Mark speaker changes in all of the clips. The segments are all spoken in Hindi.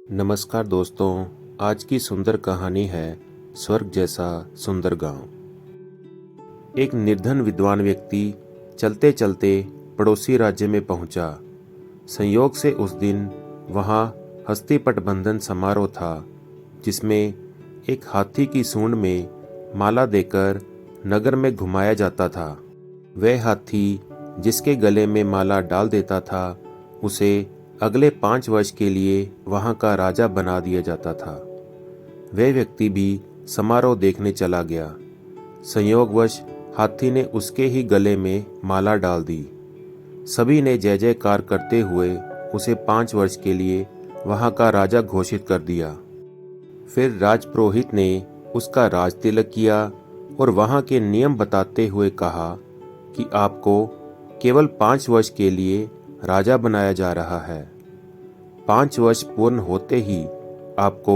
Speaker 1: नमस्कार दोस्तों, आज की सुंदर कहानी है स्वर्ग जैसा सुंदर गांव। एक निर्धन विद्वान व्यक्ति चलते चलते पड़ोसी राज्य में पहुंचा। संयोग से उस दिन वहां हस्तिपट बंधन समारोह था, जिसमें एक हाथी की सूंड में माला देकर नगर में घुमाया जाता था। वह हाथी जिसके गले में माला डाल देता था, उसे अगले 5 वर्ष के लिए वहां का राजा बना दिया जाता था। वह व्यक्ति भी समारोह देखने चला गया। संयोगवश हाथी ने उसके ही गले में माला डाल दी। सभी ने जय जयकार करते हुए उसे 5 वर्ष के लिए वहां का राजा घोषित कर दिया। फिर राजपुरोहित ने उसका राज तिलक किया और वहां के नियम बताते हुए कहा कि आपको केवल 5 वर्ष के लिए राजा बनाया जा रहा है। 5 वर्ष पूर्ण होते ही आपको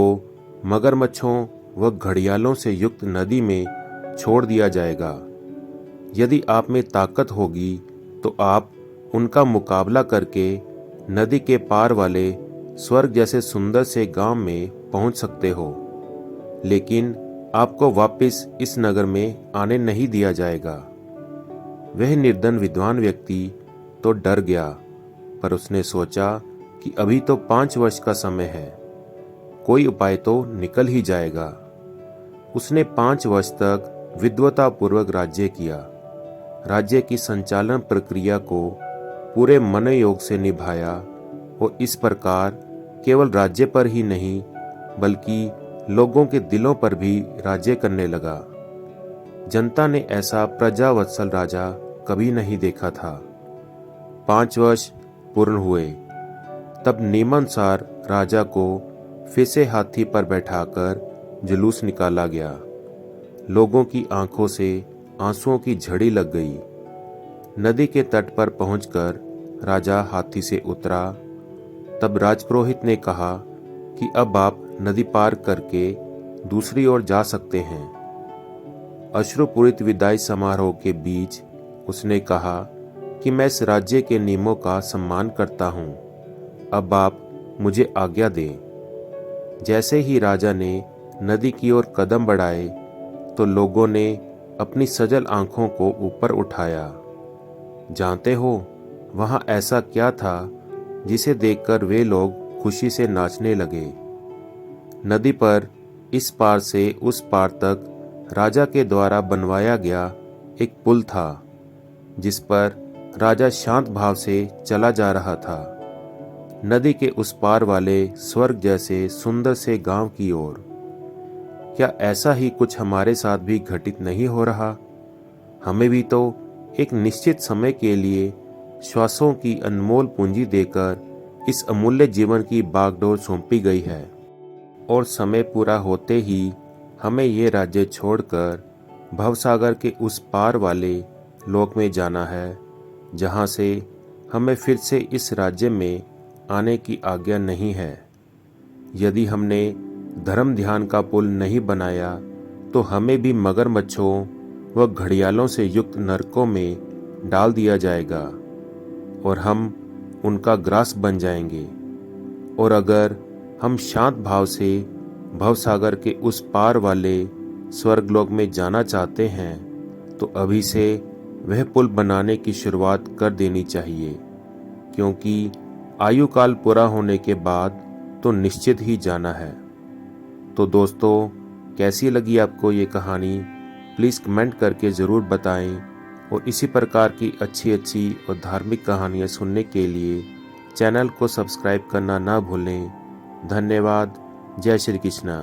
Speaker 1: मगरमच्छों व घड़ियालों से युक्त नदी में छोड़ दिया जाएगा। यदि आप में ताकत होगी तो आप उनका मुकाबला करके नदी के पार वाले स्वर्ग जैसे सुंदर से गांव में पहुंच सकते हो, लेकिन आपको वापस इस नगर में आने नहीं दिया जाएगा। वह निर्धन विद्वान व्यक्ति तो डर गया, पर उसने सोचा कि अभी तो 5 वर्ष का समय है, कोई उपाय तो निकल ही जाएगा। उसने 5 वर्ष तक विद्वतापूर्वक राज्य किया। राज्य की संचालन प्रक्रिया को पूरे मनोयोग से निभाया और इस प्रकार केवल राज्य पर ही नहीं बल्कि लोगों के दिलों पर भी राज्य करने लगा। जनता ने ऐसा प्रजावत्सल राजा कभी नहीं देखा था। 5 वर्ष पूर्ण हुए, तब नियमानुसार राजा को फिर से हाथी पर बैठाकर जुलूस निकाला गया। लोगों की आंखों से आंसुओं की झड़ी लग गई। नदी के तट पर पहुंचकर राजा हाथी से उतरा। तब राजपुरोहित ने कहा कि अब आप नदी पार करके दूसरी ओर जा सकते हैं। अश्रुपूरित विदाई समारोह के बीच उसने कहा कि मैं इस राज्य के नियमों का सम्मान करता हूँ, अब आप मुझे आज्ञा दें। जैसे ही राजा ने नदी की ओर कदम बढ़ाए तो लोगों ने अपनी सजल आंखों को ऊपर उठाया। जानते हो वहां ऐसा क्या था जिसे देखकर वे लोग खुशी से नाचने लगे। नदी पर इस पार से उस पार तक राजा के द्वारा बनवाया गया एक पुल था, जिस पर राजा शांत भाव से चला जा रहा था, नदी के उस पार वाले स्वर्ग जैसे सुंदर से गांव की ओर। क्या ऐसा ही कुछ हमारे साथ भी घटित नहीं हो रहा? हमें भी तो एक निश्चित समय के लिए श्वासों की अनमोल पूंजी देकर इस अमूल्य जीवन की बागडोर सौंपी गई है, और समय पूरा होते ही हमें ये राज्य छोड़कर भवसागर के उस पार वाले लोक में जाना है, जहाँ से हमें फिर से इस राज्य में आने की आज्ञा नहीं है। यदि हमने धर्म ध्यान का पुल नहीं बनाया तो हमें भी मगरमच्छों व घड़ियालों से युक्त नरकों में डाल दिया जाएगा और हम उनका ग्रास बन जाएंगे। और अगर हम शांत भाव से भवसागर के उस पार वाले स्वर्गलोक में जाना चाहते हैं तो अभी से वह पुल बनाने की शुरुआत कर देनी चाहिए, क्योंकि आयु काल पूरा होने के बाद तो निश्चित ही जाना है। तो दोस्तों, कैसी लगी आपको ये कहानी? प्लीज़ कमेंट करके ज़रूर बताएं, और इसी प्रकार की अच्छी अच्छी और धार्मिक कहानियाँ सुनने के लिए चैनल को सब्सक्राइब करना ना भूलें। धन्यवाद। जय श्री कृष्णा।